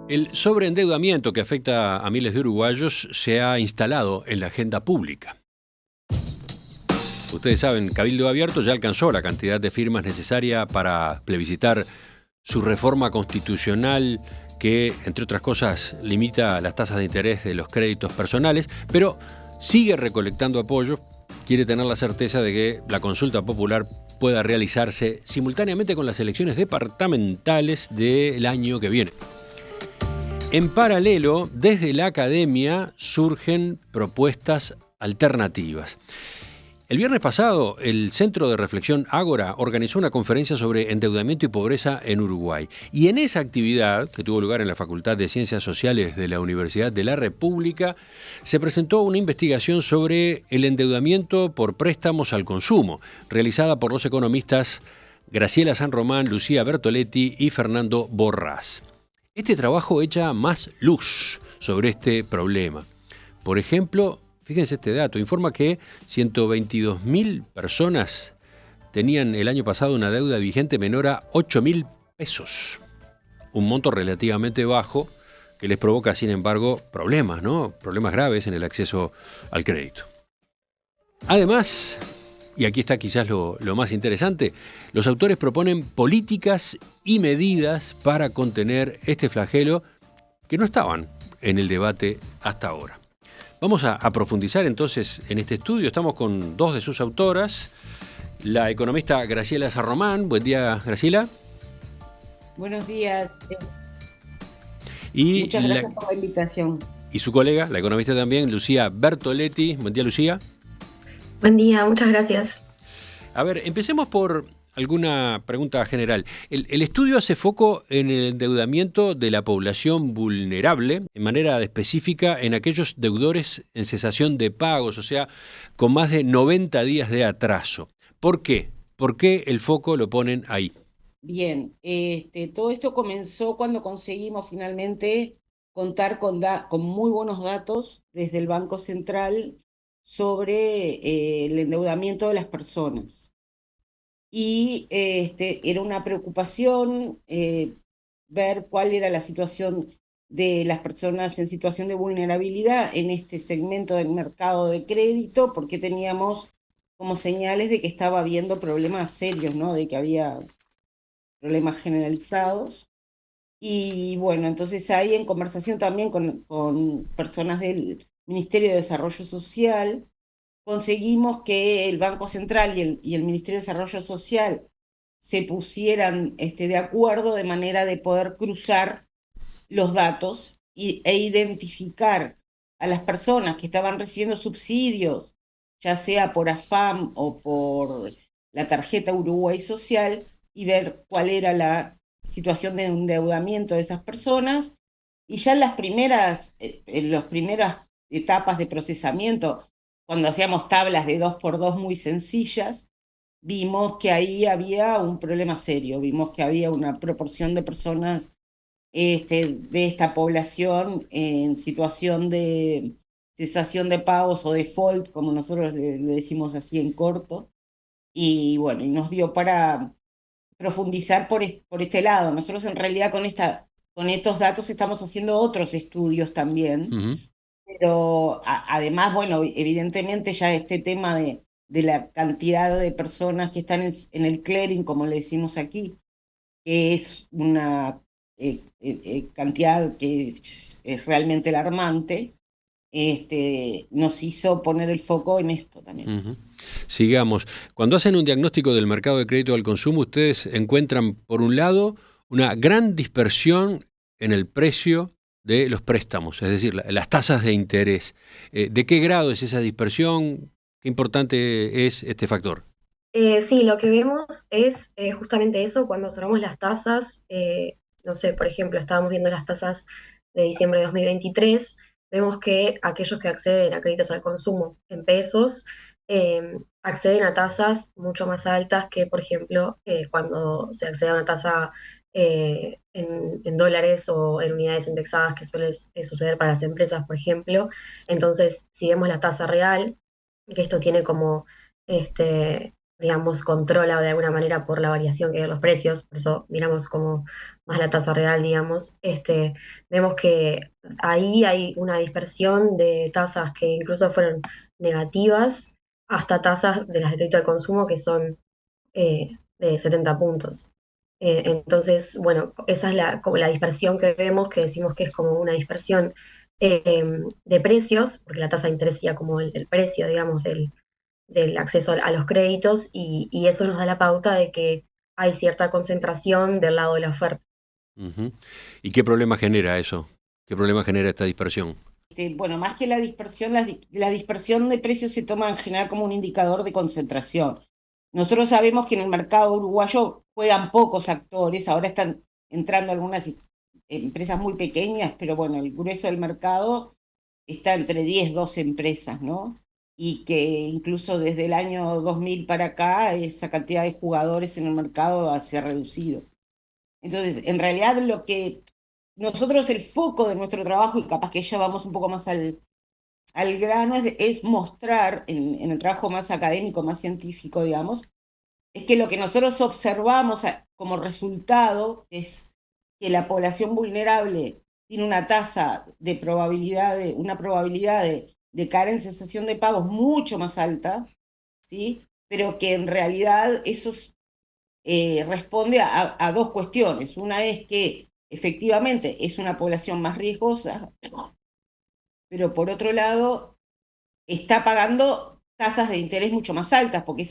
El sobreendeudamiento que afecta a miles de uruguayos se ha instalado en la agenda pública. Ustedes saben, Cabildo Abierto ya alcanzó la cantidad de firmas necesaria para plebiscitar su reforma constitucional que, entre otras cosas, limita las tasas de interés de los créditos personales, pero sigue recolectando apoyo. Quiere tener la certeza de que la consulta popular pueda realizarse simultáneamente con las elecciones departamentales del año que viene. En paralelo, desde la academia surgen propuestas alternativas. El viernes pasado, el Centro de Reflexión Ágora organizó una conferencia sobre endeudamiento y pobreza en Uruguay. Y en esa actividad, que tuvo lugar en la Facultad de Ciencias Sociales de la Universidad de la República, se presentó una investigación sobre el endeudamiento por préstamos al consumo, realizada por los economistas Graciela San Román, Lucía Bertoletti y Fernando Borrás. Este trabajo echa más luz sobre este problema. Por ejemplo, fíjense este dato, informa que 122.000 personas tenían el año pasado una deuda vigente menor a 8.000 pesos. Un monto relativamente bajo que les provoca, sin embargo, problemas, ¿no? Problemas graves en el acceso al crédito. Además, y aquí está quizás lo más interesante, los autores proponen políticas y medidas para contener este flagelo que no estaban en el debate hasta ahora. Vamos a profundizar entonces en este estudio. Estamos con dos de sus autoras, la economista Graciela San Román. Buen día, Graciela. Buenos días. Y Muchas gracias por la invitación. Y su colega, la economista también, Lucía Bertoletti. Buen día, Lucía. Buen día, muchas gracias. A ver, empecemos por alguna pregunta general. El estudio hace foco en el endeudamiento de la población vulnerable, en manera específica en aquellos deudores en cesación de pagos, o sea, con más de 90 días de atraso. ¿Por qué? ¿Por qué el foco lo ponen ahí? Bien, todo esto comenzó cuando conseguimos finalmente contar con muy buenos datos desde el Banco Central sobre el endeudamiento de las personas. Y era una preocupación ver cuál era la situación de las personas en situación de vulnerabilidad en este segmento del mercado de crédito, porque teníamos como señales de que estaba habiendo problemas serios, ¿no? De que había problemas generalizados. Y bueno, entonces ahí en conversación también con personas del Ministerio de Desarrollo Social, conseguimos que el Banco Central y el Ministerio de Desarrollo Social se pusieran de acuerdo de manera de poder cruzar los datos e identificar a las personas que estaban recibiendo subsidios, ya sea por AFAM o por la tarjeta Uruguay Social, y ver cuál era la situación de endeudamiento de esas personas. Y ya en las primeras etapas de procesamiento, cuando hacíamos tablas de 2x2 muy sencillas, vimos que ahí había un problema serio, vimos que había una proporción de personas de esta población en situación de cesación de pagos o default, como nosotros le decimos así en corto, y bueno, y nos dio para profundizar por este lado. Nosotros en realidad con estos datos estamos haciendo otros estudios también, Uh-huh. pero además, bueno, evidentemente ya este tema de la cantidad de personas que están en el clearing, como le decimos aquí, que es una cantidad que es realmente alarmante, nos hizo poner el foco en esto también. Uh-huh. Sigamos. Cuando hacen un diagnóstico del mercado de crédito al consumo, ustedes encuentran, por un lado, una gran dispersión en el precio de los préstamos, es decir, las tasas de interés. ¿De qué grado es esa dispersión? ¿Qué importante es este factor? Sí, lo que vemos es justamente eso, cuando observamos las tasas, no sé, por ejemplo, estábamos viendo las tasas de diciembre de 2023, vemos que aquellos que acceden a créditos al consumo en pesos acceden a tasas mucho más altas que, por ejemplo, cuando se accede a una tasa en dólares o en unidades indexadas, que suele suceder para las empresas, por ejemplo. Entonces, si vemos la tasa real, que esto tiene como este, digamos, controla de alguna manera por la variación que hay en los precios, por eso miramos como más la tasa real, digamos, vemos que ahí hay una dispersión de tasas que incluso fueron negativas hasta tasas de las de crédito al consumo que son de 70 puntos. Entonces, bueno, esa es como la dispersión que vemos, que decimos que es como una dispersión de precios, porque la tasa de interés sería como el precio, digamos, del acceso a los créditos, y eso nos da la pauta de que hay cierta concentración del lado de la oferta. Ujú. ¿Y qué problema genera eso? ¿Qué problema genera esta dispersión? Bueno, más que la dispersión, la dispersión de precios se toma en general como un indicador de concentración. Nosotros sabemos que en el mercado uruguayo juegan pocos actores, ahora están entrando algunas empresas muy pequeñas, pero bueno, el grueso del mercado está entre 10, 12 empresas, ¿no? Y que incluso desde el año 2000 para acá esa cantidad de jugadores en el mercado se ha reducido. Entonces, en realidad lo que nosotros el foco de nuestro trabajo, y capaz que ya vamos un poco más al grano, es mostrar en el trabajo más académico, más científico, digamos, es que lo que nosotros observamos como resultado es que la población vulnerable tiene una tasa de probabilidad, una probabilidad de caer en cesación de pagos mucho más alta, ¿sí? Pero que en realidad eso responde a dos cuestiones. Una es que efectivamente es una población más riesgosa, pero por otro lado está pagando tasas de interés mucho más altas, porque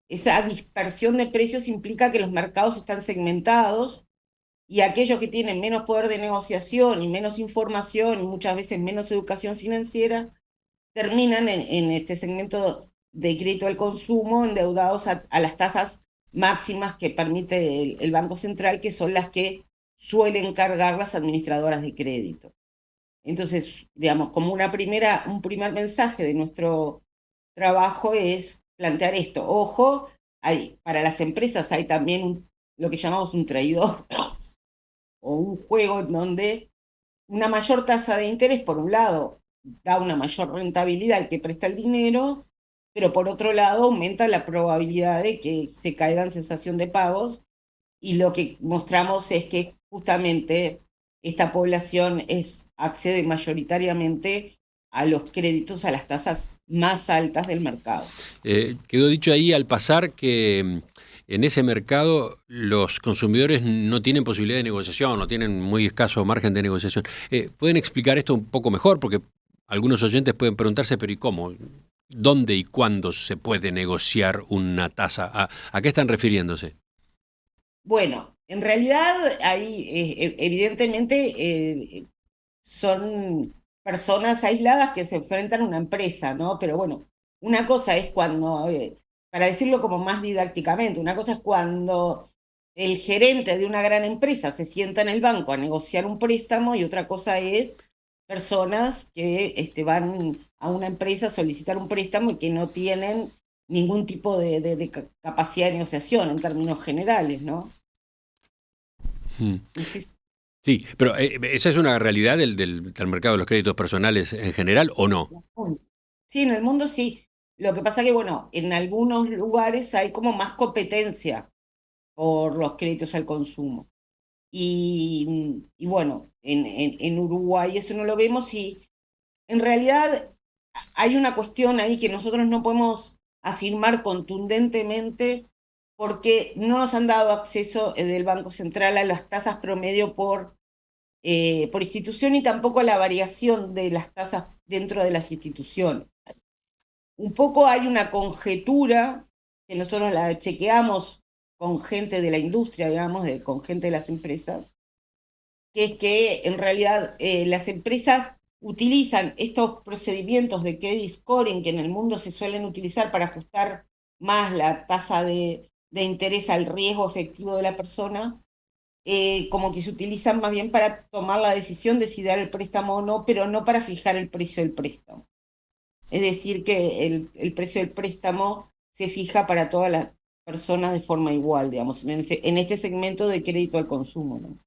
esa dispersión de precios implica que los mercados están segmentados y aquellos que tienen menos poder de negociación y menos información y muchas veces menos educación financiera terminan en este segmento de crédito al consumo endeudados a las tasas máximas que permite el Banco Central, que son las que suelen cargar las administradoras de crédito. Entonces, digamos, como un primer mensaje de nuestro trabajo es plantear esto. Ojo, para las empresas hay también lo que llamamos un traidor o un juego en donde una mayor tasa de interés, por un lado, da una mayor rentabilidad al que presta el dinero, pero por otro lado aumenta la probabilidad de que se caiga en cesación de pagos, y lo que mostramos es que justamente esta población accede mayoritariamente a los créditos a las tasas más altas del mercado. Quedó dicho ahí al pasar que en ese mercado los consumidores no tienen posibilidad de negociación, no tienen muy escaso margen de negociación. ¿Pueden explicar esto un poco mejor? Porque algunos oyentes pueden preguntarse, pero ¿y cómo? ¿Dónde y cuándo se puede negociar una tasa? ¿A qué están refiriéndose? Bueno, en realidad ahí evidentemente son personas aisladas que se enfrentan a una empresa, ¿no? Pero bueno, una cosa es cuando, para decirlo como más didácticamente, una cosa es cuando el gerente de una gran empresa se sienta en el banco a negociar un préstamo, y otra cosa es personas que van a una empresa a solicitar un préstamo y que no tienen ningún tipo de capacidad de negociación en términos generales, ¿no? Hmm. No sé si- Sí, pero ¿esa es una realidad del mercado de los créditos personales en general o no? Sí, en el mundo sí. Lo que pasa que, bueno, en algunos lugares hay como más competencia por los créditos al consumo. Y bueno, en Uruguay eso no lo vemos, y en realidad hay una cuestión ahí que nosotros no podemos afirmar contundentemente porque no nos han dado acceso del Banco Central a las tasas promedio por institución, y tampoco a la variación de las tasas dentro de las instituciones. Un poco hay una conjetura que nosotros la chequeamos con gente de la industria, digamos, con gente de las empresas, que es que en realidad las empresas utilizan estos procedimientos de credit scoring que en el mundo se suelen utilizar para ajustar más la tasa de interés al riesgo efectivo de la persona, como que se utilizan más bien para tomar la decisión de si dar el préstamo o no, pero no para fijar el precio del préstamo. Es decir, que el precio del préstamo se fija para todas las personas de forma igual, digamos, en este segmento de crédito al consumo, ¿no?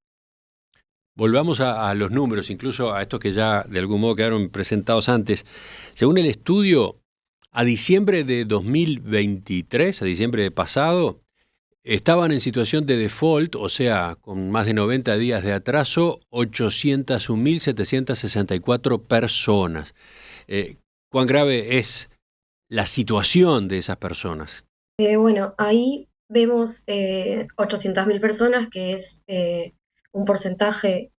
Volvamos a los números, incluso a estos que ya de algún modo quedaron presentados antes. Según el estudio, A diciembre de 2023, a diciembre pasado, estaban en situación de default, o sea, con más de 90 días de atraso, 801.764 personas. ¿Cuán grave es la situación de esas personas? Bueno, ahí vemos 800.000 personas, que es un porcentaje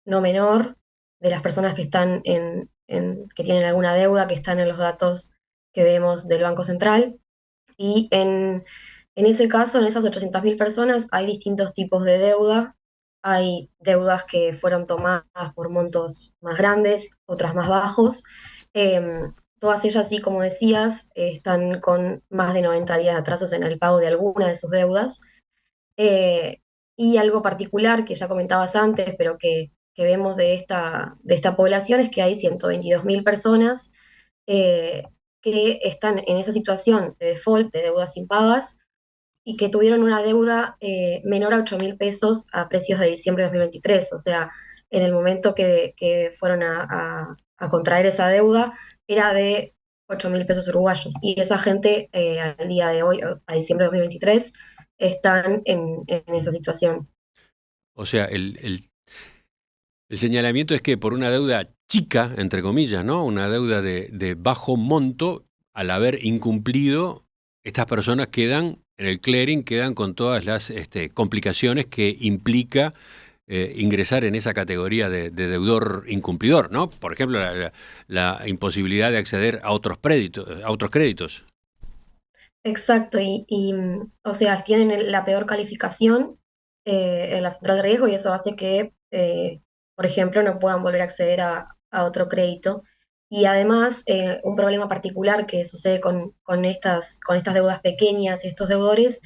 no menor de las personas que están que tienen alguna deuda, que están en los datos que vemos del Banco Central. Y en ese caso, en esas 800.000 personas, hay distintos tipos de deuda. Hay deudas que fueron tomadas por montos más grandes, otras más bajos. Todas ellas, sí, como decías, están con más de 90 días de atrasos en el pago de alguna de sus deudas. Eh, y algo particular que ya comentabas antes, pero que vemos de esta población, es que hay 122.000 personas eh, que están en esa situación de default, de deudas impagas, y que tuvieron una deuda menor a 8.000 pesos a precios de diciembre de 2023. O sea, en el momento que fueron a contraer esa deuda, era de 8.000 pesos uruguayos. Y esa gente, al día de hoy, a diciembre de 2023, están en esa situación. O sea, el señalamiento es que por una deuda chica, entre comillas, ¿no? Una deuda de bajo monto, al haber incumplido, estas personas quedan en el clearing, quedan con todas las complicaciones que implica ingresar en esa categoría de deudor incumplidor, ¿no? Por ejemplo, la imposibilidad de acceder a otros créditos, a otros créditos. Exacto, o sea, tienen la peor calificación en la central de riesgo, y eso hace que, por ejemplo, no puedan volver a acceder a otro crédito. Y además, un problema particular que sucede con estas deudas pequeñas y estos deudores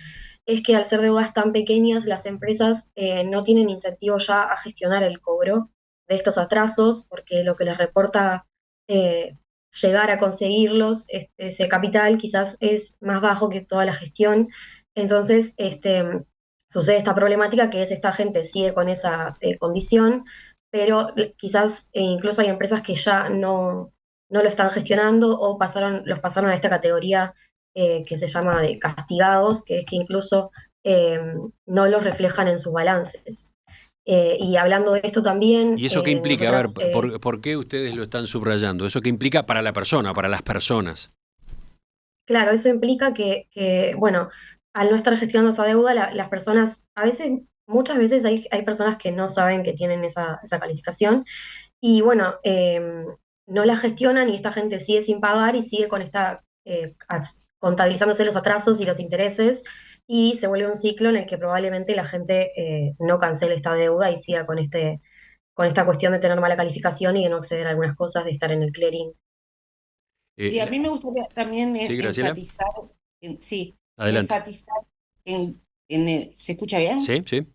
es que, al ser deudas tan pequeñas, las empresas no tienen incentivo ya a gestionar el cobro de estos atrasos, porque lo que les reporta eh, llegar a conseguirlos, ese capital quizás es más bajo que toda la gestión. Entonces, sucede esta problemática, que es: esta gente sigue con esa condición, pero quizás incluso hay empresas que ya no lo están gestionando, o los pasaron a esta categoría que se llama de castigados, que es que incluso eh, no los reflejan en sus balances. Y hablando de esto también, ¿Y eso qué implica? A ver, nosotras... ¿por qué ustedes lo están subrayando? ¿Eso qué implica para la persona, para las personas? Claro, eso implica bueno, al no estar gestionando esa deuda, las personas, a veces, muchas veces hay personas que no saben que tienen esa calificación, y bueno, no la gestionan, y esta gente sigue sin pagar y sigue con contabilizándose los atrasos y los intereses, y se vuelve un ciclo en el que probablemente la gente no cancele esta deuda y siga con esta cuestión de tener mala calificación y de no acceder a algunas cosas, de estar en el clearing. Sí, a La- mí me gustaría también sí, Graciela, enfatizar, sí, adelante. enfatizar ¿se escucha bien? Sí, sí.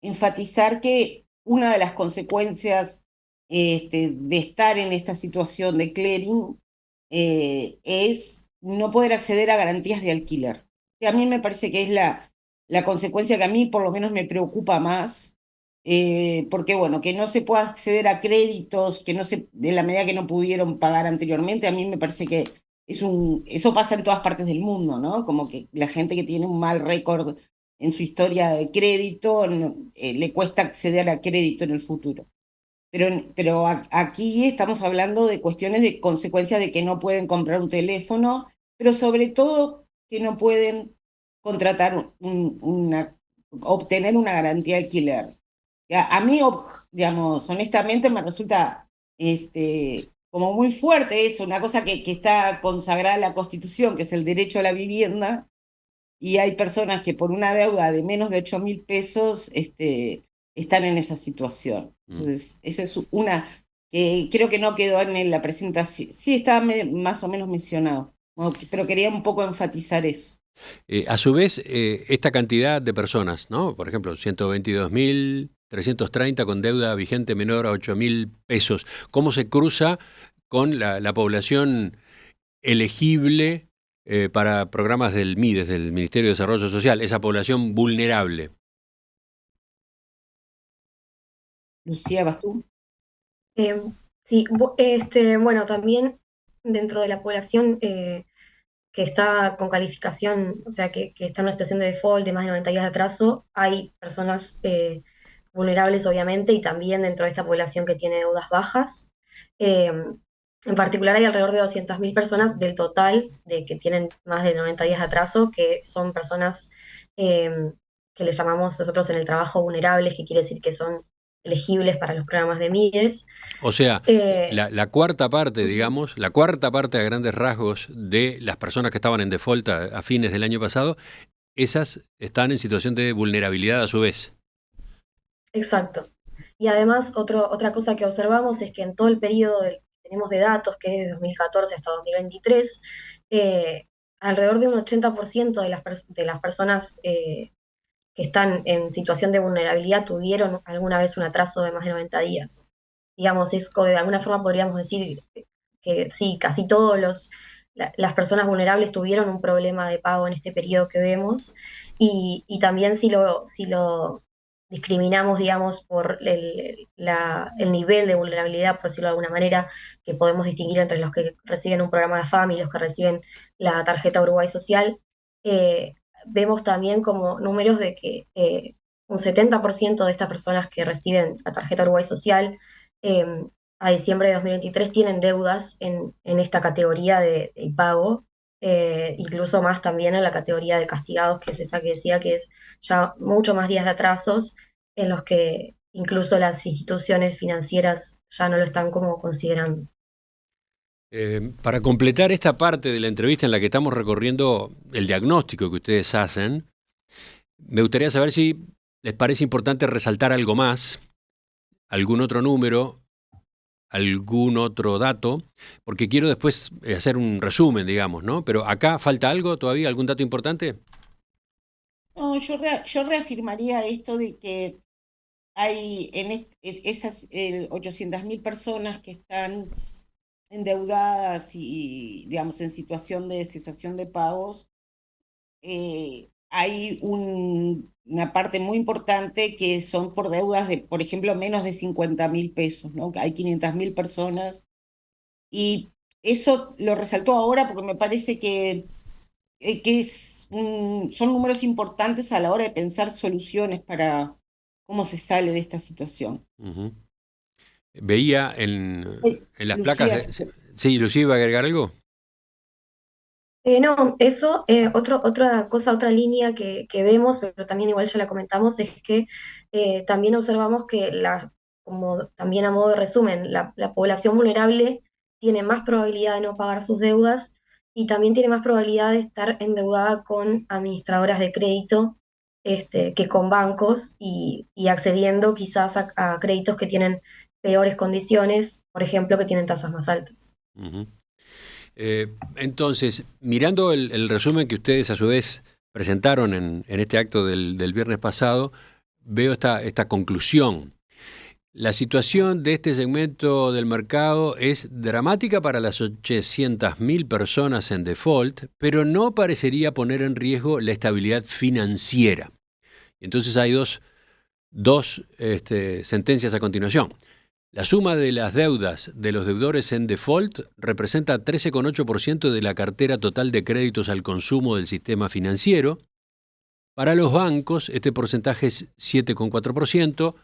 Enfatizar que una de las consecuencias de estar en esta situación de clearing es no poder acceder a garantías de alquiler. Que a mí me parece que es la consecuencia que a mí por lo menos me preocupa más, porque bueno, que no se pueda acceder a créditos, que no se, de la medida que no pudieron pagar anteriormente, a mí me parece que eso pasa en todas partes del mundo, ¿no? Como que la gente que tiene un mal récord en su historia de crédito, le cuesta acceder a crédito en el futuro. Pero aquí estamos hablando de cuestiones de consecuencias de que no pueden comprar un teléfono, pero sobre todo que no pueden contratar obtener una garantía de alquiler. A mí, digamos, honestamente me resulta como muy fuerte eso, una cosa que está consagrada en la Constitución, que es el derecho a la vivienda, y hay personas que por una deuda de menos de 8.000 pesos están en esa situación. Mm. Entonces, esa es una que creo que no quedó en la presentación. Sí, estaba más o menos mencionado, pero quería un poco enfatizar eso. A su vez, esta cantidad de personas, ¿no? Por ejemplo, 122.330 con deuda vigente menor a 8.000 pesos, ¿cómo se cruza con la población elegible para programas del MIDES, del Ministerio de Desarrollo Social, esa población vulnerable? Lucía, ¿vas tú? Sí, bueno, también dentro de la población que está con calificación, o sea, que está en una situación de default de más de 90 días de atraso, hay personas vulnerables, obviamente, y también dentro de esta población que tiene deudas bajas. Eh, en particular, hay alrededor de 200.000 personas del total de que tienen más de 90 días de atraso, que son personas eh, que le llamamos nosotros en el trabajo vulnerables, que quiere decir que son elegibles para los programas de MIDES. O sea, Eh, la cuarta parte, digamos, la cuarta parte a grandes rasgos de las personas que estaban en default a fines del año pasado, esas están en situación de vulnerabilidad a su vez. Exacto. Y además, otra cosa que observamos es que en todo el periodo que tenemos de datos, que es de 2014 hasta 2023, alrededor de un 80% de las personas que están en situación de vulnerabilidad tuvieron alguna vez un atraso de más de 90 días. Digamos, de alguna forma podríamos decir que sí, casi todos las personas vulnerables tuvieron un problema de pago en este periodo que vemos, y también si lo discriminamos, digamos, por el nivel de vulnerabilidad, por decirlo de alguna manera, que podemos distinguir entre los que reciben un programa de FAMI y los que reciben la tarjeta Uruguay Social. Vemos también como números de que un 70% de estas personas que reciben la tarjeta Uruguay Social eh, a diciembre de 2023 tienen deudas en esta categoría de impago, incluso más también en la categoría de castigados, que es esa que decía que es ya mucho más días de atrasos en los que incluso las instituciones financieras ya no lo están como considerando. Para completar esta parte de la entrevista en la que estamos recorriendo el diagnóstico que ustedes hacen, me gustaría saber si les parece importante resaltar algo más, algún otro número, algún otro dato, porque quiero después hacer un resumen, digamos, ¿no? Pero acá falta algo todavía, algún dato importante. No, yo reafirmaría esto de que hay esas 800.000 personas que están endeudadas y, digamos, en situación de cesación de pagos. Hay una parte muy importante que son por deudas de, por ejemplo, menos de 50.000 pesos, ¿no? Hay 500.000 personas. Y eso lo resaltó ahora porque me parece que son números importantes a la hora de pensar soluciones para cómo se sale de esta situación. Ujú. Veía en las placas Lucía, de... Sí, Lucía, ¿iba a agregar algo? No, eso, otra cosa, otra línea que vemos, pero también igual ya la comentamos, es que también observamos que, como también a modo de resumen, la población vulnerable tiene más probabilidad de no pagar sus deudas y también tiene más probabilidad de estar endeudada con administradoras de crédito, que con bancos, y accediendo quizás a créditos que tienen peores condiciones, por ejemplo, que tienen tasas más altas. Ujú. Entonces, mirando el resumen que ustedes a su vez presentaron en este acto del viernes pasado, veo esta conclusión. La situación de este segmento del mercado es dramática para las 800.000 personas en default, pero no parecería poner en riesgo la estabilidad financiera. Entonces hay dos sentencias a continuación. La suma de las deudas de los deudores en default representa 13,8% de la cartera total de créditos al consumo del sistema financiero. Para los bancos, este porcentaje es 7,4%.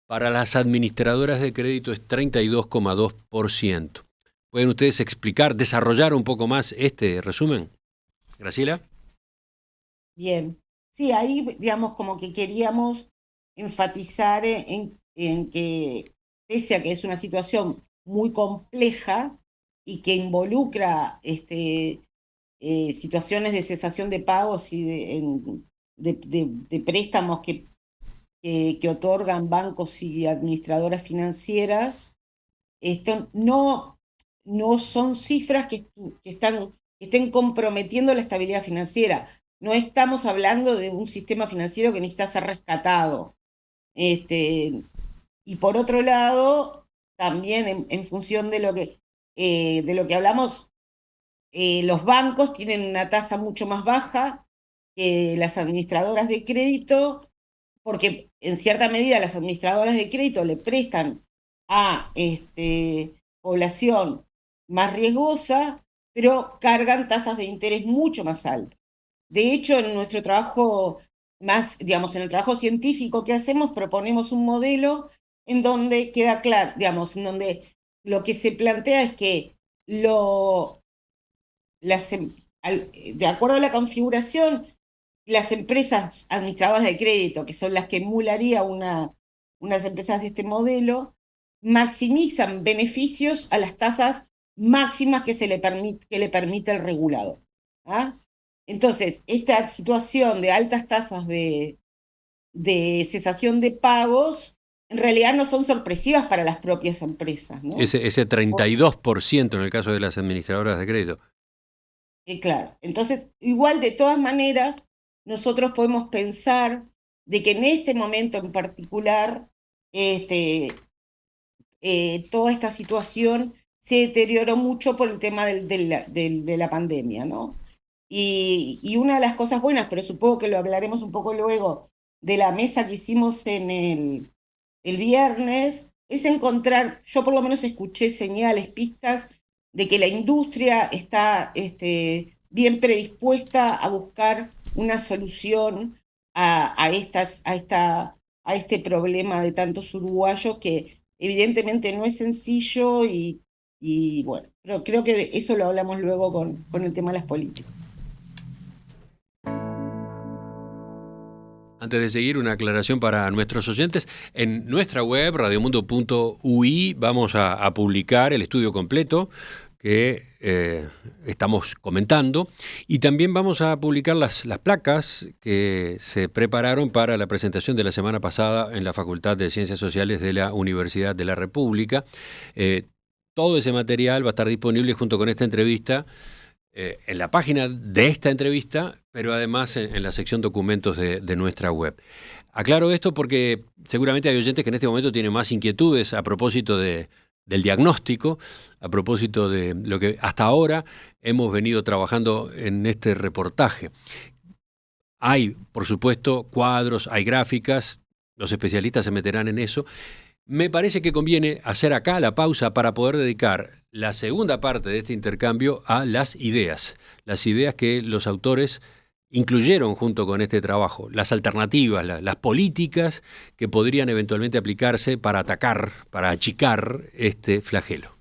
Para las administradoras de crédito es 32,2%. ¿Pueden ustedes explicar, desarrollar un poco más este resumen? Graciela. bien. Sí, ahí, digamos, como que queríamos enfatizar en que, pese a que es una situación muy compleja y que involucra situaciones de cesación de pagos y de préstamos que otorgan bancos y administradoras financieras, esto no son cifras que estén comprometiendo la estabilidad financiera. No estamos hablando de un sistema financiero que necesita ser rescatado. Este, y por otro lado, también en función de lo que hablamos, los bancos tienen una tasa mucho más baja que las administradoras de crédito, porque en cierta medida las administradoras de crédito le prestan a población más riesgosa, pero cargan tasas de interés mucho más altas. De hecho, en nuestro trabajo más, digamos, en el trabajo científico que hacemos, proponemos un modelo en donde queda claro, digamos, en donde lo que se plantea es que de acuerdo a la configuración, las empresas administradoras de crédito, que son las que emularía unas empresas de este modelo, maximizan beneficios a las tasas máximas que le permite el regulador. ¿Ah? Entonces, esta situación de altas tasas de cesación de pagos en realidad no son sorpresivas para las propias empresas, ¿no? Ese 32% en el caso de las administradoras de crédito. Claro, entonces, igual de todas maneras, nosotros podemos pensar de que en este momento en particular, toda esta situación se deterioró mucho por el tema de la pandemia, ¿no? Y una de las cosas buenas, pero supongo que lo hablaremos un poco luego, de la mesa que hicimos en el viernes, es encontrar, yo por lo menos escuché señales, pistas, de que la industria está bien predispuesta a buscar una solución a este problema de tantos uruguayos que evidentemente no es sencillo y bueno, pero creo que eso lo hablamos luego con el tema de las políticas. Antes de seguir, una aclaración para nuestros oyentes. En nuestra web, radiomundo.ui, vamos a publicar el estudio completo que estamos comentando, y también vamos a publicar las placas que se prepararon para la presentación de la semana pasada en la Facultad de Ciencias Sociales de la Universidad de la República. Todo ese material va a estar disponible junto con esta entrevista en la página de esta entrevista, pero además en la sección documentos de nuestra web. Aclaro esto porque seguramente hay oyentes que en este momento tienen más inquietudes a propósito del diagnóstico, a propósito de lo que hasta ahora hemos venido trabajando en este reportaje. Hay, por supuesto, cuadros, hay gráficas, los especialistas se meterán en eso. Me parece que conviene hacer acá la pausa para poder dedicar la segunda parte de este intercambio a las ideas que los autores incluyeron junto con este trabajo, las alternativas, las políticas que podrían eventualmente aplicarse para atacar, para achicar este flagelo.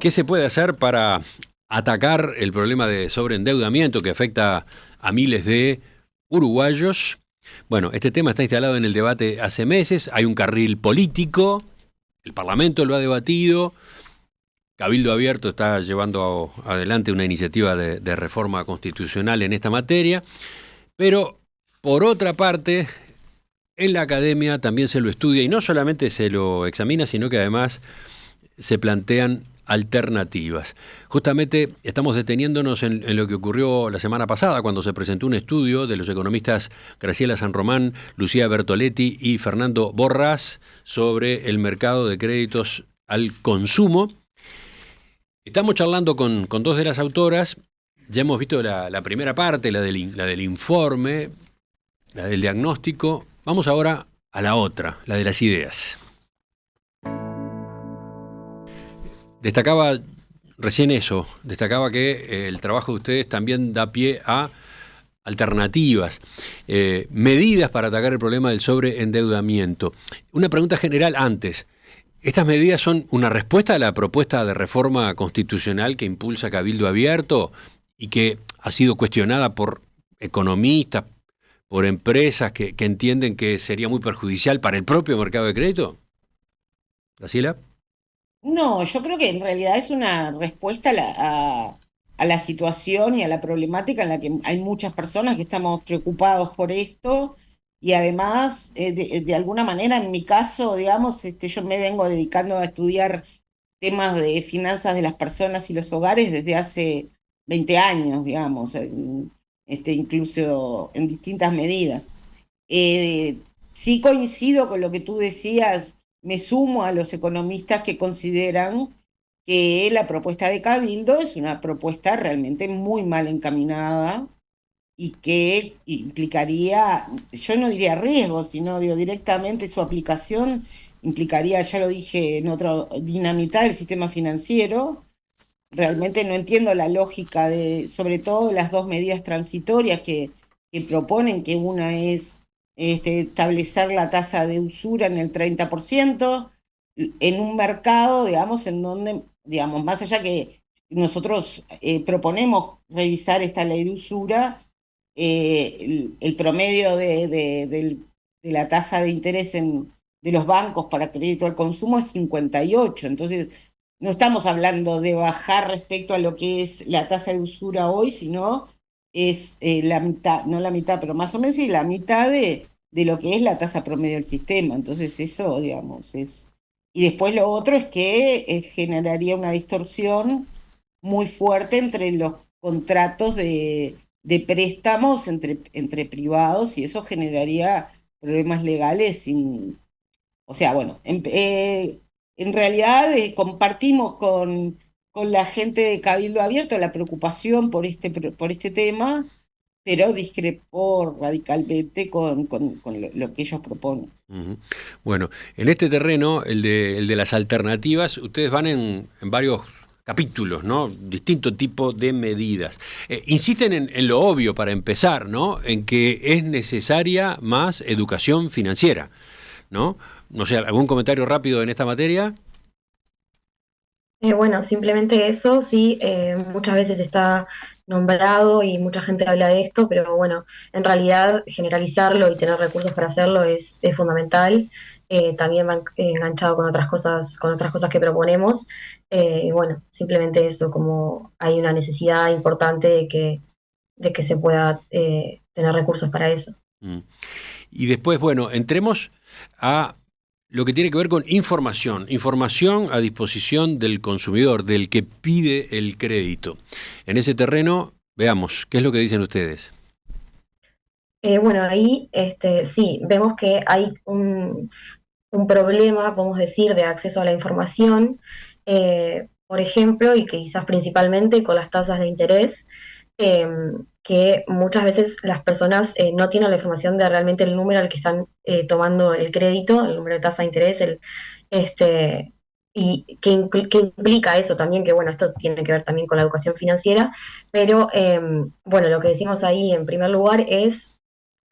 ¿Qué se puede hacer para atacar el problema de sobreendeudamiento que afecta a miles de uruguayos? Bueno, este tema está instalado en el debate hace meses, hay un carril político, el Parlamento lo ha debatido, Cabildo Abierto está llevando adelante una iniciativa de reforma constitucional en esta materia, pero por otra parte, en la academia también se lo estudia y no solamente se lo examina, sino que además se plantean alternativas. Justamente estamos deteniéndonos en lo que ocurrió la semana pasada cuando se presentó un estudio de los economistas Graciela San Román, Lucía Bertoletti y Fernando Borrás sobre el mercado de créditos al consumo. Estamos charlando con dos de las autoras. Ya hemos visto la primera parte, la del informe, la del diagnóstico. Vamos ahora a la otra, la de las ideas. Destacaba recién eso, destacaba que el trabajo de ustedes también da pie a alternativas, medidas para atacar el problema del sobreendeudamiento. Una pregunta general antes. ¿Estas medidas son una respuesta a la propuesta de reforma constitucional que impulsa Cabildo Abierto y que ha sido cuestionada por economistas, por empresas que entienden que sería muy perjudicial para el propio mercado de crédito? Graciela. No, yo creo que en realidad es una respuesta a la situación y a la problemática en la que hay muchas personas que estamos preocupados por esto y además, de alguna manera, en mi caso, digamos, yo me vengo dedicando a estudiar temas de finanzas de las personas y los hogares desde hace 20 años, digamos, incluso en distintas medidas. Sí coincido con lo que tú decías, me sumo a los economistas que consideran que la propuesta de Cabildo es una propuesta realmente muy mal encaminada y que implicaría, yo no diría riesgo, sino digo, directamente su aplicación implicaría, ya lo dije, en otro, dinamitar el sistema financiero. Realmente no entiendo la lógica sobre todo de las dos medidas transitorias que proponen, que una es establecer la tasa de usura en el 30%, en un mercado, digamos, en donde, digamos, más allá que nosotros proponemos revisar esta ley de usura, el promedio de la tasa de interés de los bancos para crédito al consumo es 58. Entonces no estamos hablando de bajar respecto a lo que es la tasa de usura hoy, sino es la mitad, no la mitad, pero más o menos, y la mitad de lo que es la tasa promedio del sistema. Entonces eso, digamos, es... Y después lo otro es que generaría una distorsión muy fuerte entre los contratos de préstamos entre privados, y eso generaría problemas legales sin... O sea, bueno, en realidad compartimos con la gente de Cabildo Abierto la preocupación por este tema, pero discrepó radicalmente con lo que ellos proponen. Ujú. Bueno, en este terreno, el de las alternativas, ustedes van en varios capítulos, ¿no? Distinto tipo de medidas. Insisten en lo obvio para empezar, ¿no? En que es necesaria más educación financiera, ¿no? No sé, ¿algún comentario rápido en esta materia? Bueno, simplemente eso, sí, muchas veces está nombrado y mucha gente habla de esto, pero bueno, en realidad generalizarlo y tener recursos para hacerlo es fundamental. También va enganchado con otras cosas que proponemos. Y bueno, simplemente eso, como hay una necesidad importante de que se pueda tener recursos para eso. Mm. Y después, bueno, entremos a lo que tiene que ver con información, información a disposición del consumidor, del que pide el crédito. En ese terreno, veamos, ¿qué es lo que dicen ustedes? Bueno, ahí sí, vemos que hay un problema, podemos decir, de acceso a la información, por ejemplo, y que quizás principalmente con las tasas de interés, eh, que muchas veces las personas no tienen la información de realmente el número al que están tomando el crédito, el número de tasa de interés, este, y que implica eso también, que bueno, esto tiene que ver también con la educación financiera, pero bueno, lo que decimos ahí en primer lugar es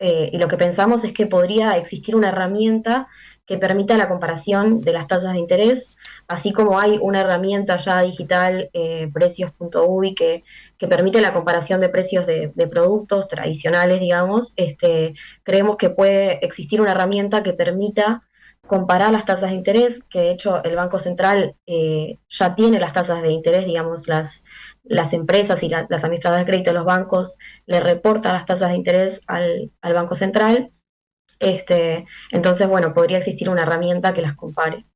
y lo que pensamos es que podría existir una herramienta que permita la comparación de las tasas de interés, así como hay una herramienta ya digital, precios.uy, que permite la comparación de precios de productos tradicionales, digamos. Creemos que puede existir una herramienta que permita comparar las tasas de interés, que de hecho el Banco Central ya tiene las tasas de interés, digamos, las empresas y las administradoras de crédito de los bancos le reportan las tasas de interés al Banco Central. Entonces, bueno, podría existir una herramienta que las compare.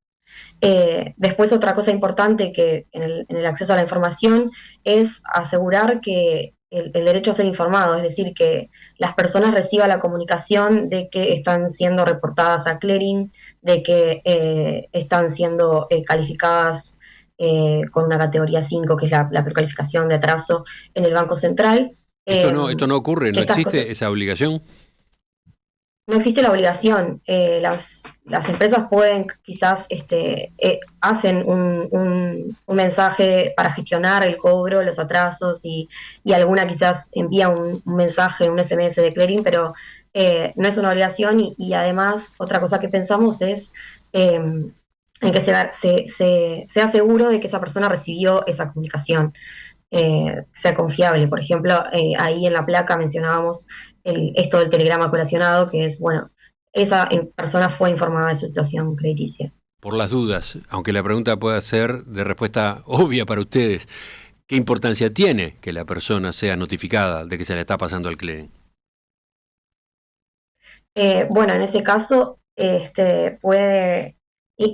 Después, otra cosa importante que en el acceso a la información es asegurar que el derecho a ser informado, es decir, que las personas reciban la comunicación de que están siendo reportadas a clearing, de que están siendo calificadas con una categoría 5, que es la precalificación de atraso en el Banco Central. Esto no ocurre, Que no estas cosas, existe esa obligación. no existe la obligación. Las empresas pueden, quizás, hacen un mensaje para gestionar el cobro, los atrasos y alguna quizás envía un mensaje, un SMS de clearing, pero no es una obligación y además otra cosa que pensamos es en que sea seguro de que esa persona recibió esa comunicación, sea confiable. Por ejemplo, ahí en la placa mencionábamos esto del telegrama colacionado, que es, bueno, esa persona fue informada de su situación crediticia. Por las dudas, aunque la pregunta pueda ser de respuesta obvia para ustedes, ¿qué importancia tiene que la persona sea notificada de que se le está pasando al clearing? Bueno, en ese caso, y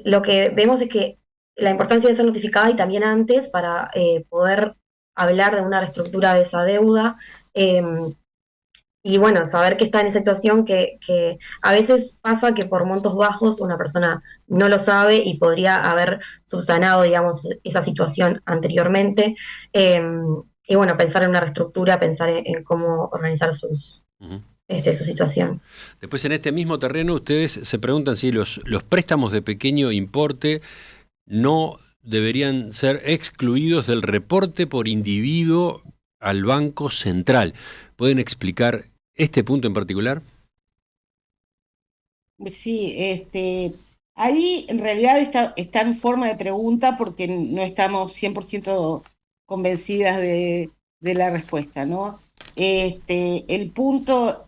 lo que vemos es que la importancia de ser notificada y también antes para poder hablar de una reestructura de esa deuda. eh, Y bueno, saber que está en esa situación que a veces pasa que por montos bajos una persona no lo sabe y podría haber subsanado, digamos, esa situación anteriormente. Eh, y bueno, pensar en una reestructura, pensar en cómo organizar Ujú. su situación. Después, en este mismo terreno, ustedes se preguntan si los préstamos de pequeño importe no deberían ser excluidos del reporte por individuo al Banco Central. ¿Pueden explicar este punto en particular? Sí, ahí en realidad está en forma de pregunta porque no estamos 100% convencidas de la respuesta, ¿no? El punto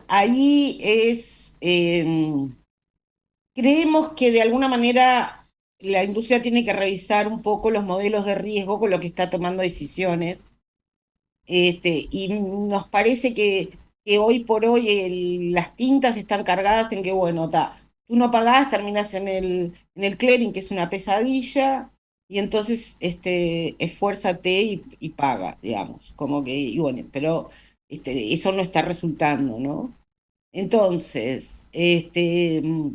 ahí es, creemos que de alguna manera la industria tiene que revisar un poco los modelos de riesgo con lo que está tomando decisiones. Y nos parece que hoy por hoy las tintas están cargadas en que, bueno, tú no pagás, terminas en el clearing, que es una pesadilla, y entonces esfuérzate y paga, digamos, como que, y bueno, pero eso no está resultando, ¿no? Entonces, de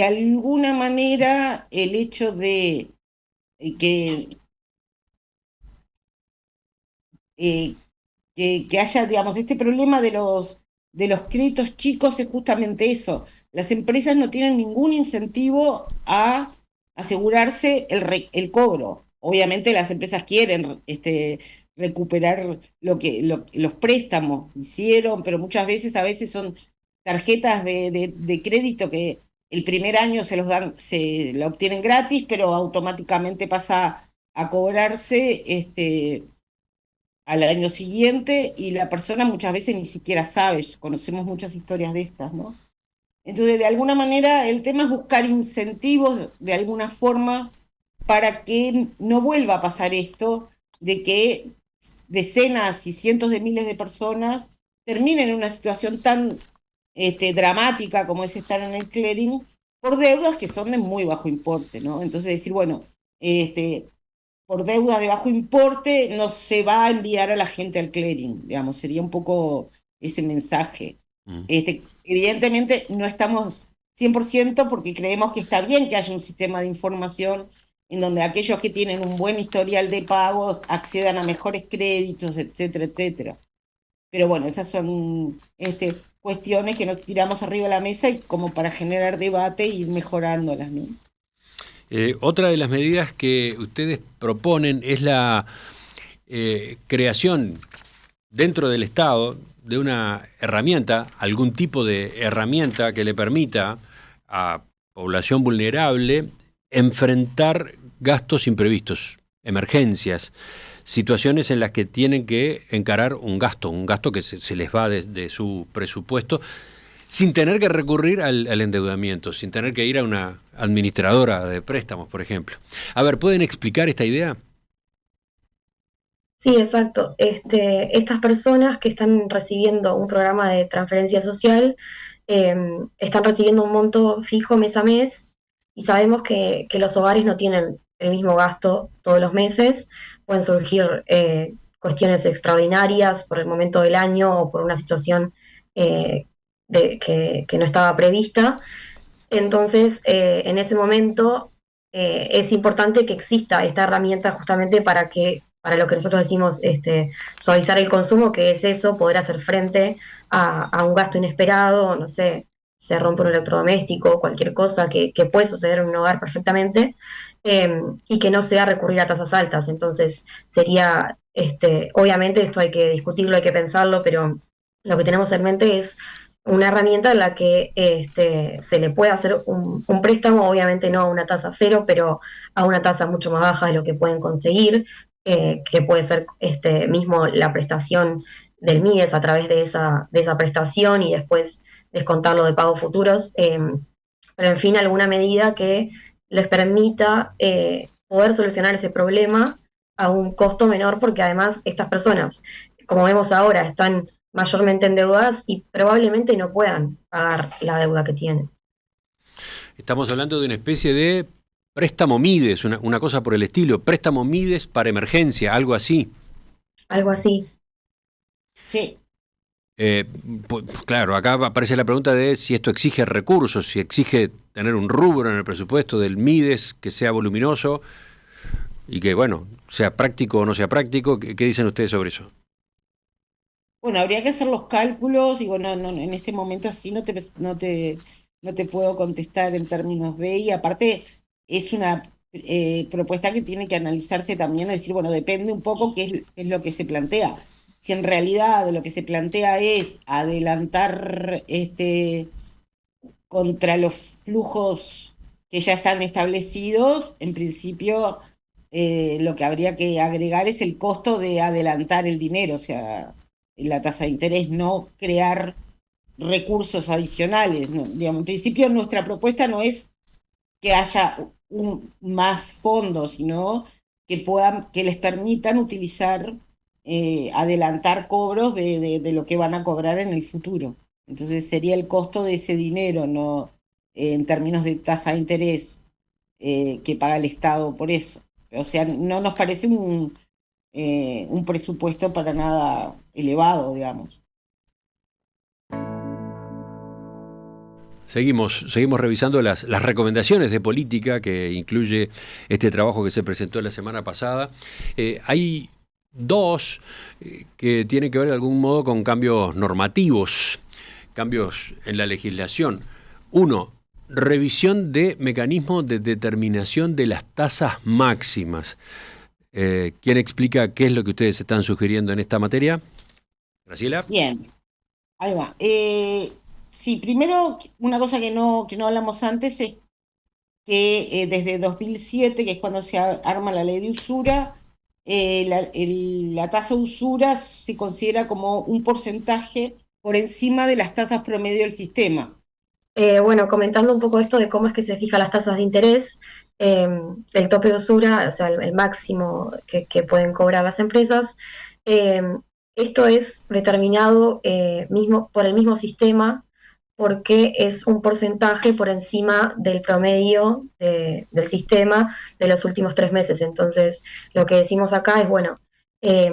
alguna manera, el hecho de que eh, que haya, digamos, este problema de los créditos chicos es justamente eso. Las empresas no tienen ningún incentivo a asegurarse el cobro. Obviamente las empresas quieren recuperar los préstamos que hicieron, pero muchas veces, a veces son tarjetas de crédito que el primer año se la obtienen gratis, pero automáticamente pasa a cobrarse al año siguiente y la persona muchas veces ni siquiera sabe. Conocemos muchas historias de estas, ¿no? Entonces, de alguna manera, el tema es buscar incentivos de alguna forma para que no vuelva a pasar esto de que decenas y cientos de miles de personas terminen en una situación tan dramática como es estar en el clearing por deudas que son de muy bajo importe, ¿no? Entonces decir, bueno, por deuda de bajo importe no se va a enviar a la gente al clearing, digamos, sería un poco ese mensaje. Mm. Evidentemente no estamos 100% porque creemos que está bien que haya un sistema de información en donde aquellos que tienen un buen historial de pago accedan a mejores créditos, etcétera, etcétera. Pero bueno, esas son cuestiones que nos tiramos arriba de la mesa y como para generar debate e ir mejorándolas, ¿no? Otra de las medidas que ustedes proponen es la creación dentro del Estado de una herramienta, algún tipo de herramienta que le permita a población vulnerable enfrentar gastos imprevistos, emergencias, situaciones en las que tienen que encarar un gasto que se les va de su presupuesto, sin tener que recurrir al endeudamiento, sin tener que ir a una administradora de préstamos, por ejemplo. A ver, ¿pueden explicar esta idea? Sí, exacto. Estas personas que están recibiendo un programa de transferencia social eh, están recibiendo un monto fijo mes a mes y sabemos que los hogares no tienen el mismo gasto todos los meses. Pueden surgir cuestiones extraordinarias por el momento del año o por una situación eh, que no estaba prevista. Entonces, en ese momento es importante que exista esta herramienta justamente para lo que nosotros decimos, suavizar el consumo, que es eso, poder hacer frente a un gasto inesperado, no sé, se rompe un electrodoméstico, cualquier cosa que puede suceder en un hogar perfectamente, y que no sea recurrir a tasas altas. Entonces, sería, obviamente esto hay que discutirlo, hay que pensarlo, pero lo que tenemos en mente es una herramienta en la que se le puede hacer un préstamo, obviamente no a una tasa cero, pero a una tasa mucho más baja de lo que pueden conseguir, que puede ser mismo la prestación del MIDES a través de esa prestación y después descontarlo de pagos futuros, pero en fin, alguna medida que les permita poder solucionar ese problema a un costo menor, porque además estas personas, como vemos ahora, están mayormente endeudadas y probablemente no puedan pagar la deuda que tienen. Estamos hablando de una especie de préstamo Mides, una cosa por el estilo, préstamo Mides para emergencia, algo así. Algo así. Sí. Eh, claro, acá aparece la pregunta de si esto exige recursos, si exige tener un rubro en el presupuesto del Mides que sea voluminoso y que, bueno, sea práctico o no sea práctico. ¿Qué dicen ustedes sobre eso? Bueno, habría que hacer los cálculos, digo, en este momento así no te puedo contestar en términos de, y aparte es una propuesta que tiene que analizarse también, es decir, bueno, depende un poco qué es lo que se plantea. Si en realidad lo que se plantea es adelantar contra los flujos que ya están establecidos, en principio lo que habría que agregar es el costo de adelantar el dinero, o sea, la tasa de interés, no crear recursos adicionales. ¿No? Digamos, en principio nuestra propuesta no es que haya más fondos, sino que les permitan utilizar, adelantar cobros de lo que van a cobrar en el futuro. Entonces sería el costo de ese dinero, no en términos de tasa de interés que paga el Estado por eso. O sea, no nos parece un presupuesto para nada elevado, digamos. Seguimos revisando las recomendaciones de política que incluye este trabajo que se presentó la semana pasada. Hay dos que tienen que ver de algún modo con cambios normativos, cambios en la legislación. Uno, revisión de mecanismos de determinación de las tasas máximas. ¿Quién explica qué es lo que ustedes están sugiriendo en esta materia? Graciela. Bien, ahí va. Sí, primero, una cosa que no hablamos antes es que desde 2007, que es cuando se arma la ley de usura, la tasa de usura se considera como un porcentaje por encima de las tasas promedio del sistema. Bueno, comentando un poco esto de cómo es que se fijan las tasas de interés, eh, el tope de usura, o sea, el máximo que pueden cobrar las empresas, eh, esto es determinado mismo, por el mismo sistema porque es un porcentaje por encima del promedio del sistema de los últimos 3 meses. Entonces, lo que decimos acá es, bueno, eh,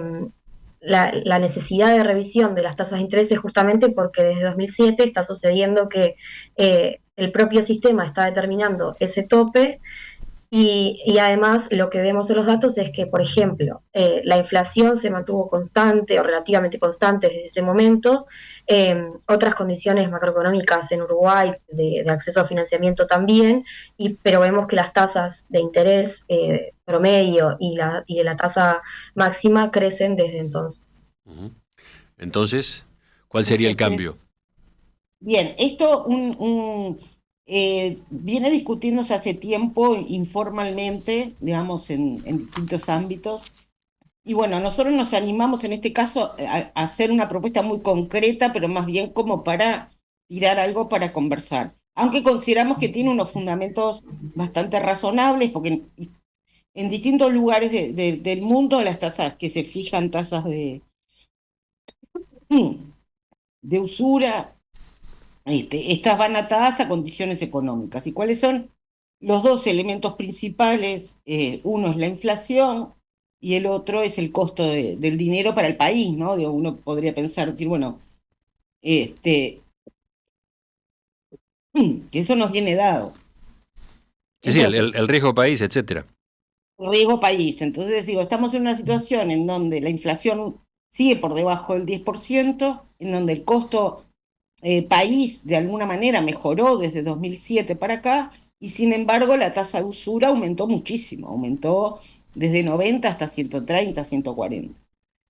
la necesidad de revisión de las tasas de interés es justamente porque desde 2007 está sucediendo que el propio sistema está determinando ese tope y además lo que vemos en los datos es que, por ejemplo, la inflación se mantuvo constante o relativamente constante desde ese momento, otras condiciones macroeconómicas en Uruguay de acceso a financiamiento también, pero vemos que las tasas de interés promedio y de la tasa máxima crecen desde entonces. Uh-huh. Entonces, ¿cuál sería el Entonces, cambio? bien, esto viene discutiéndose hace tiempo informalmente, digamos, en distintos ámbitos. Y bueno, nosotros nos animamos en este caso a hacer una propuesta muy concreta, pero más bien como para tirar algo para conversar. Aunque consideramos que tiene unos fundamentos bastante razonables, porque en distintos lugares del mundo las tasas que se fijan, tasas de usura, estas van atadas a condiciones económicas. ¿Y cuáles son los dos elementos principales? Uno es la inflación y el otro es el costo del dinero para el país, ¿no? Digo, uno podría pensar, decir, bueno, este, que eso nos viene dado. Sí, sí, Entonces, el riesgo país, etcétera. riesgo país. Entonces, digo, estamos en una situación en donde la inflación sigue por debajo del 10%, en donde el costo país de alguna manera mejoró desde 2007 para acá, y sin embargo la tasa de usura aumentó muchísimo, aumentó desde 90 hasta 130, 140.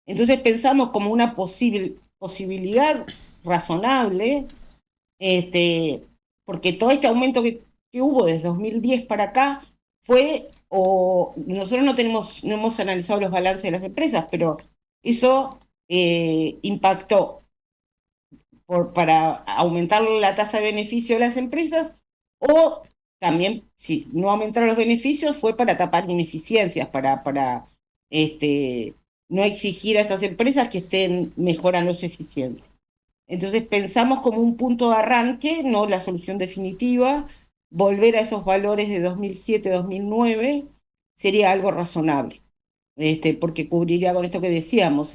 Entonces pensamos como una posibilidad razonable, este, porque todo este aumento que hubo desde 2010 para acá fue, o nosotros no hemos analizado los balances de las empresas, pero eso impactó para aumentar la tasa de beneficio de las empresas, o también, si no aumentaron los beneficios, fue para tapar ineficiencias, para no exigir a esas empresas que estén mejorando su eficiencia. Entonces pensamos como un punto de arranque, no la solución definitiva, volver a esos valores de 2007, 2009 sería algo razonable, porque cubriría con esto que decíamos,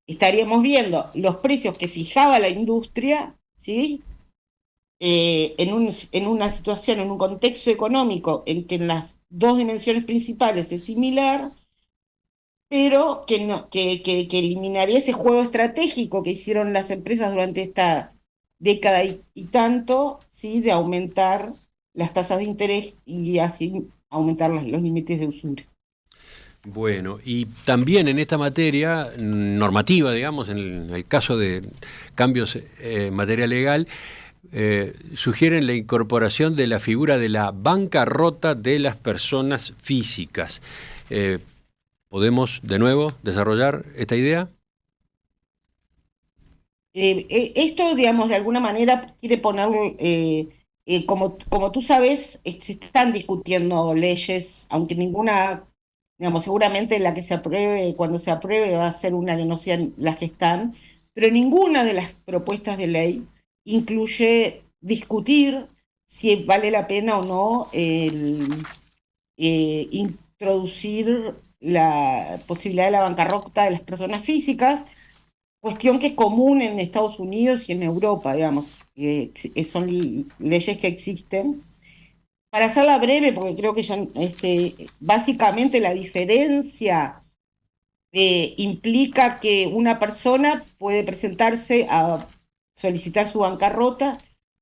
estaríamos viendo los precios que fijaba la industria, ¿sí? En una situación, en un contexto económico en que en las dos dimensiones principales es similar, pero que, no, que eliminaría ese juego estratégico que hicieron las empresas durante esta década y tanto, ¿sí? De aumentar las tasas de interés y así aumentar los límites de usura. Bueno, y también en esta materia normativa, digamos, en el caso de cambios en materia legal, sugieren la incorporación de la figura de la bancarrota de las personas físicas. ¿Podemos de nuevo desarrollar esta idea? Esto, digamos, de alguna manera quiere poner, como tú sabes, se están discutiendo leyes, aunque ninguna, digamos, seguramente la que se apruebe, cuando se apruebe, va a ser una que no sean las que están, pero ninguna de las propuestas de ley incluye discutir si vale la pena o no introducir la posibilidad de la bancarrota de las personas físicas, cuestión que es común en Estados Unidos y en Europa, digamos, son leyes que existen. Para hacerla breve, porque creo que ya, básicamente la diferencia implica que una persona puede presentarse a solicitar su bancarrota.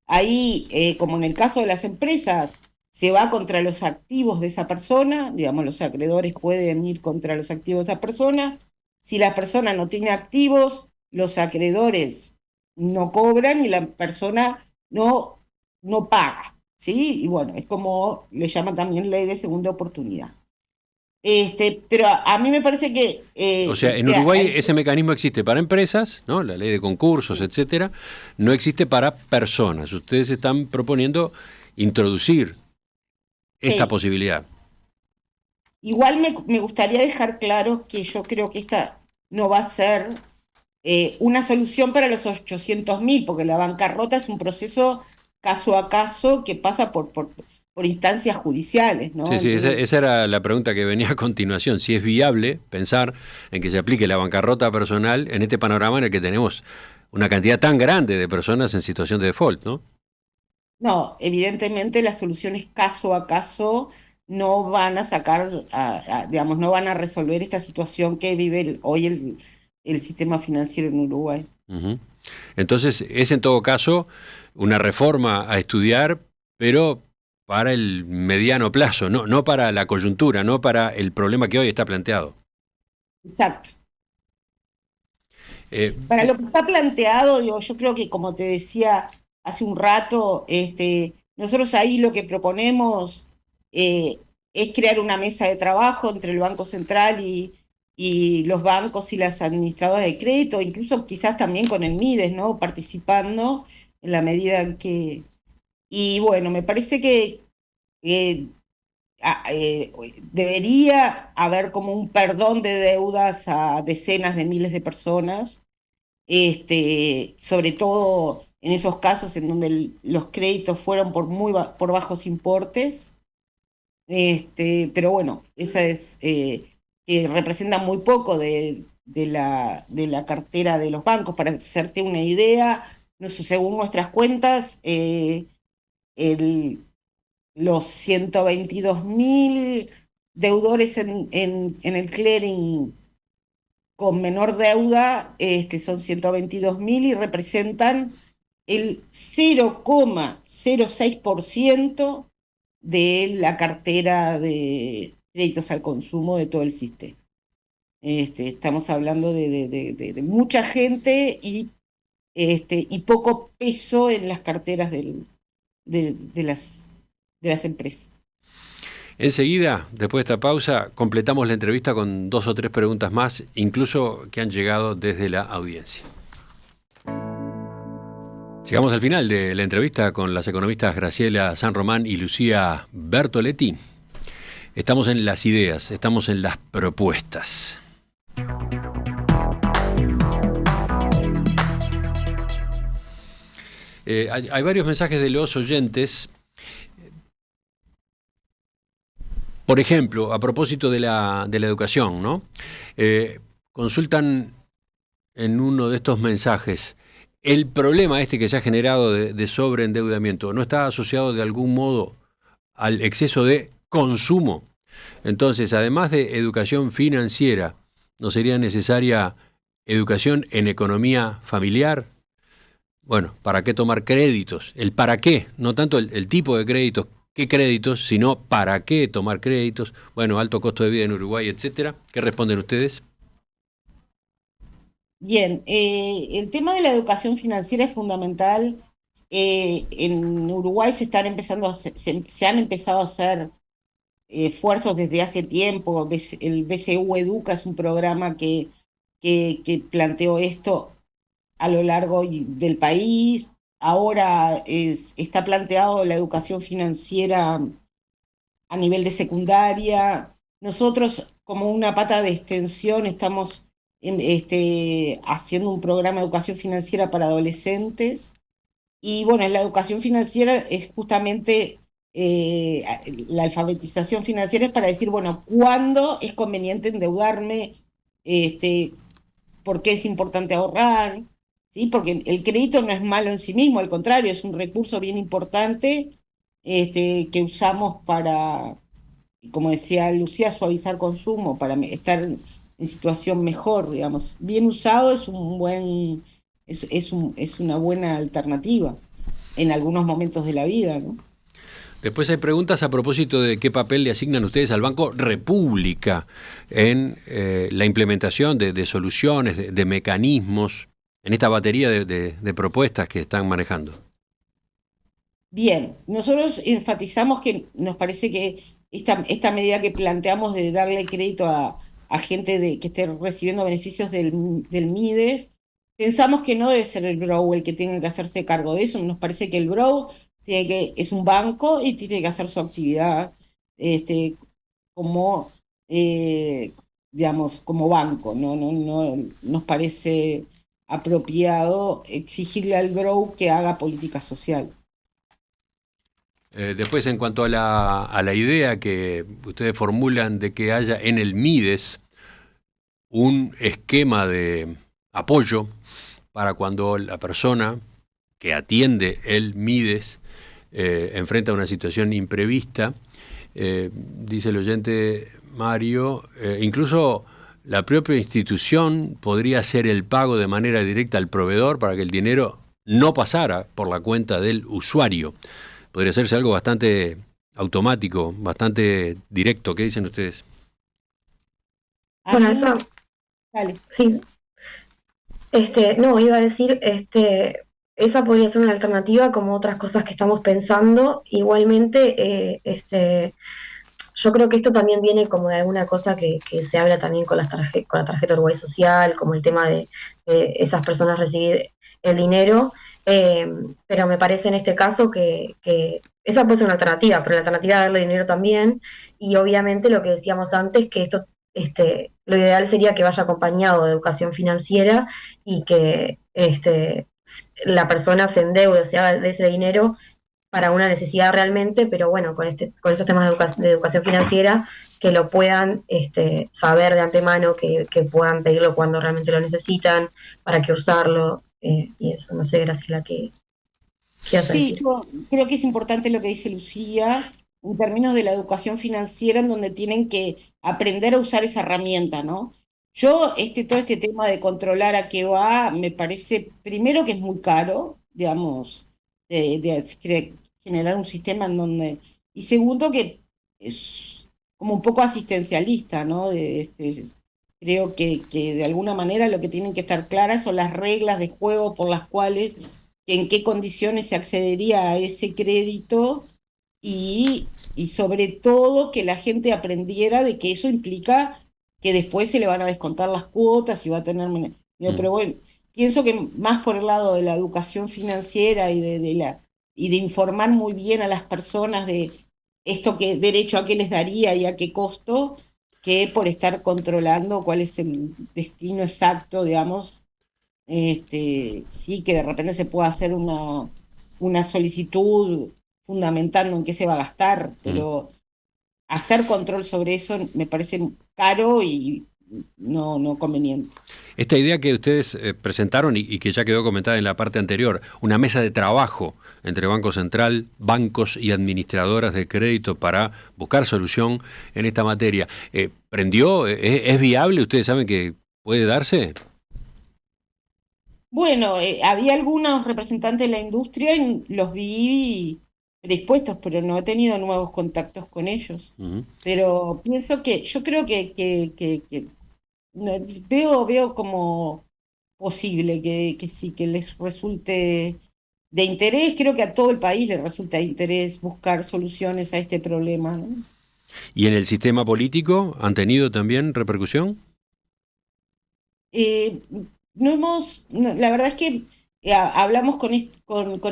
Ahí, como en el caso de las empresas, se va contra los activos de esa persona, digamos, los acreedores pueden ir contra los activos de esa persona. Si la persona no tiene activos, los acreedores no cobran y la persona no paga, ¿sí? Y bueno, es como le llaman también ley de segunda oportunidad. Pero a mí me parece que, O sea, en Uruguay ese mecanismo existe para empresas, ¿no? La ley de concursos, etcétera, no existe para personas. Ustedes están proponiendo introducir esta sí, posibilidad. igual me gustaría dejar claro que yo creo que esta no va a ser una solución para los 800.000, porque la bancarrota es un proceso caso a caso que pasa por instancias judiciales, ¿no? Sí, sí, esa, Entonces, esa era la pregunta que venía a continuación. Si es viable pensar en que se aplique la bancarrota personal en este panorama en el que tenemos una cantidad tan grande de personas en situación de default, ¿no? no, evidentemente las soluciones caso a caso no van a sacar, digamos, no van a resolver esta situación que vive hoy el sistema financiero en Uruguay. Ujú. Entonces, es en todo caso una reforma a estudiar, pero para el mediano plazo, no para la coyuntura, no para el problema que hoy está planteado. Exacto. Eh, Para eh, lo que está planteado, yo creo que como te decía hace un rato, nosotros ahí lo que proponemos eh, es crear una mesa de trabajo entre el Banco Central y los bancos y las administradoras de crédito, incluso quizás también con el MIDES, ¿no? Participando en la medida en que... Y bueno, me parece que eh, debería haber como un perdón de deudas a decenas de miles de personas, sobre todo en esos casos en donde los créditos fueron por bajos importes, pero bueno, esa es, que representa muy poco de la cartera de los bancos. Para hacerte una idea, no sé, según nuestras cuentas, el, los 122.000 deudores en el clearing con menor deuda, son 122.000 y representan el 0,06% de la cartera de créditos al consumo de todo el sistema. Estamos hablando de mucha gente y poco peso en las carteras de las empresas. Enseguida, después de esta pausa, completamos la entrevista con 2 o 3 preguntas más, incluso que han llegado desde la audiencia. Llegamos al final de la entrevista con las economistas Graciela San Román y Lucía Bertoletti. Estamos en las ideas, estamos en las propuestas. Hay varios mensajes de los oyentes. Por ejemplo, a propósito de la educación, ¿no? Consultan en uno de estos mensajes, el problema este que se ha generado de sobreendeudamiento, ¿no está asociado de algún modo al exceso de consumo? Entonces, además de educación financiera, ¿No sería necesaria educación en economía familiar? Bueno, ¿para qué tomar créditos? El para qué, no tanto el tipo de créditos, qué créditos, sino para qué tomar créditos. Bueno, alto costo de vida en Uruguay, etcétera. ¿Qué responden ustedes? Bien, el tema de la educación financiera es fundamental. En Uruguay se están empezando a se han empezado a hacer esfuerzos desde hace tiempo. El BCU Educa es un programa que planteó esto a lo largo del país. Ahora está planteado la educación financiera a nivel de secundaria. Nosotros, como una pata de extensión, estamos haciendo un programa de educación financiera para adolescentes. Y bueno, la educación financiera es justamente eh, la alfabetización financiera es para decir, bueno, ¿cuándo es conveniente endeudarme? Este, ¿Por qué es importante ahorrar? ¿Sí? Porque el crédito no es malo en sí mismo, al contrario, es un recurso bien importante que usamos para, como decía Lucía, suavizar consumo, para estar en situación mejor, digamos. Bien usado es un buen, es una buena alternativa en algunos momentos de la vida, ¿no? Después hay preguntas a propósito de qué papel le asignan ustedes al Banco República en la implementación de soluciones, de mecanismos, en esta batería de propuestas que están manejando. Bien, nosotros enfatizamos que nos parece que esta medida que planteamos de darle crédito a gente que esté recibiendo beneficios del MIDES, pensamos que no debe ser el BROW el que tenga que hacerse cargo de eso. Nos parece que el BROW es un banco y tiene que hacer su actividad este, como, eh, digamos, como banco. No nos parece apropiado exigirle al BROW que haga política social. Después, en cuanto a la idea que ustedes formulan de que haya en el MIDES un esquema de apoyo para cuando la persona que atiende el MIDES enfrenta una situación imprevista, dice el oyente Mario, incluso la propia institución podría hacer el pago de manera directa al proveedor para que el dinero no pasara por la cuenta del usuario. Podría hacerse algo bastante automático, bastante directo. ¿Qué dicen ustedes? A Bueno, mí me... eso Dale. sí. No, iba a decir, esa podría ser una alternativa como otras cosas que estamos pensando. Igualmente, yo creo que esto también viene como de alguna cosa que se habla también con con la tarjeta Uruguay Social, como el tema de esas personas recibir el dinero. eh, pero me parece en este caso que esa puede ser una alternativa, pero la alternativa es darle dinero también. Y obviamente lo que decíamos antes, que esto, lo ideal sería que vaya acompañado de educación financiera y que la persona se endeude o se haga de ese dinero para una necesidad realmente, pero bueno, con estos temas de educación financiera, que lo puedan saber de antemano, que puedan pedirlo cuando realmente lo necesitan, para qué usarlo, y eso, no sé, Graciela, qué vas a Sí, decir? yo creo que es importante lo que dice Lucía en términos de la educación financiera, en donde tienen que aprender a usar esa herramienta, ¿no? Yo, todo este tema de controlar a qué va, me parece, primero que es muy caro, digamos, generar un sistema en donde, y segundo que es como un poco asistencialista, ¿no? Creo que de alguna manera lo que tienen que estar claras son las reglas de juego por las cuales en qué condiciones se accedería a ese crédito y sobre todo que la gente aprendiera de que eso implica que después se le van a descontar las cuotas y va a tener... Mm. Pero bueno, pienso que más por el lado de la educación financiera y de informar muy bien a las personas de esto que derecho a qué les daría y a qué costo, que por estar controlando cuál es el destino exacto, digamos, sí que de repente se puede hacer una solicitud fundamentando en qué se va a gastar, Mm. pero hacer control sobre eso me parece caro no conveniente. Esta idea que ustedes presentaron y que ya quedó comentada en la parte anterior, una mesa de trabajo entre Banco Central, bancos y administradoras de crédito para buscar solución en esta materia, ¿prendió? ¿Es viable? ¿Ustedes saben que puede darse? Bueno, había algunos representantes de la industria y los vi predispuestos, pero no he tenido nuevos contactos con ellos. Ujú. Pero pienso yo creo que no, veo como posible que sí, que les resulte de interés. Creo que a todo el país le resulta de interés buscar soluciones a este problema, ¿no? ¿Y en el sistema político han tenido también repercusión? Eh, la verdad es que hablamos con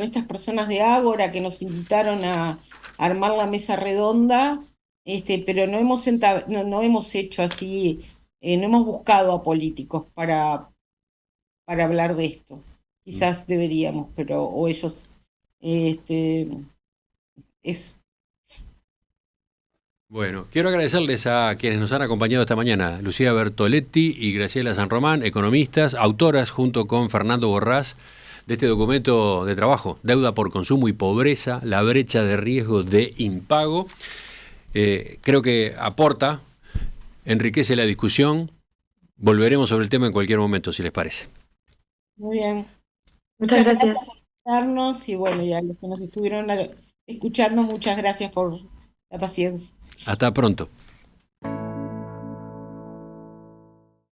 estas personas de Ágora que nos invitaron a armar la mesa redonda, pero no hemos hecho así, no hemos buscado a políticos para hablar de esto. Quizás deberíamos, o ellos, este, es, Bueno, quiero agradecerles a quienes nos han acompañado esta mañana, Lucía Bertoletti y Graciela San Román, economistas, autoras junto con Fernando Borrás de este documento de trabajo, Deuda por consumo y pobreza, la brecha de riesgo de impago. Creo que aporta, enriquece la discusión. Volveremos sobre el tema en cualquier momento, si les parece. muy bien. Muchas Muchas gracias gracias. por escucharnos y bueno, ya los que nos estuvieron escuchando, muchas gracias por la paciencia. Hasta pronto.